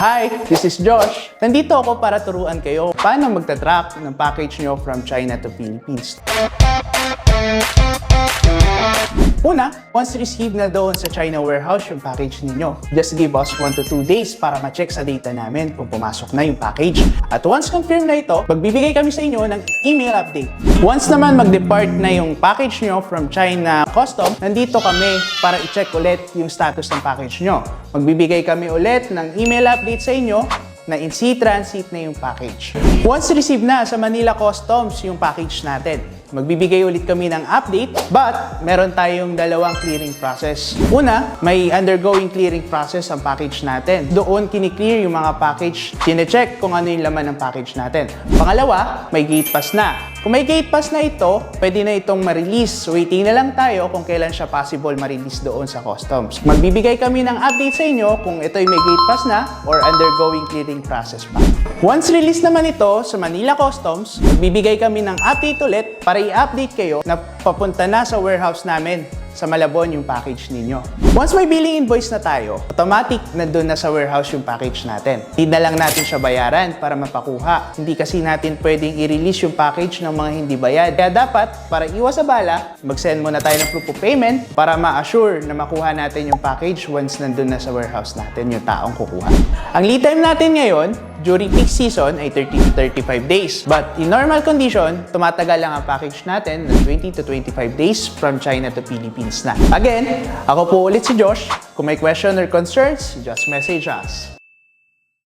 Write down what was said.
Hi, this is Josh. Nandito ako para turuan kayo paano magta-track ng package nyo from China to Philippines. Una, once received na doon sa China warehouse yung package ninyo, just give us 1 to 2 days para ma-check sa data namin kung pumasok na yung package. At once confirm na ito, magbibigay kami sa inyo ng email update. Once naman mag-depart na yung package nyo from China Custom, nandito kami para i-check ulit yung status ng package nyo. Magbibigay kami ulit ng email update sa inyo na in sea transit na yung package. Once received na sa Manila Customs yung package natin, magbibigay ulit kami ng update, but meron tayong dalawang clearing process. Una, may undergoing clearing process ang package natin. Doon kiniklear yung mga package, kine-check kung ano yung laman ng package natin. Pangalawa, may gate pass na. Kung may gate pass na ito, pwede na itong ma-release. Waiting na lang tayo kung kailan siya possible ma-release doon sa customs. Magbibigay kami ng update sa inyo kung ito'y may gate pass na or undergoing clearing process pa. Once release naman ito sa Manila Customs, magbibigay kami ng update ulit para i-update kayo na papunta na sa warehouse namin sa Malabon yung package ninyo. Once may billing invoice na tayo, automatic na doon na sa warehouse yung package natin. Hindi na lang natin siya bayaran para mapakuha. Hindi kasi natin pwedeng i-release yung package ng mga hindi bayad. Kaya dapat, para iwas sa bala, mag-send muna tayo ng proof of payment para ma-assure na makuha natin yung package once nandun na sa warehouse natin yung taong kukuha. Ang lead time natin ngayon, during peak season ay 30 to 35 days. But in normal condition, tumatagal lang ang package natin ng 20 to 25 days from China to Philippines na. Again, ako po ulit si Josh. Kung may question or concerns, just message us.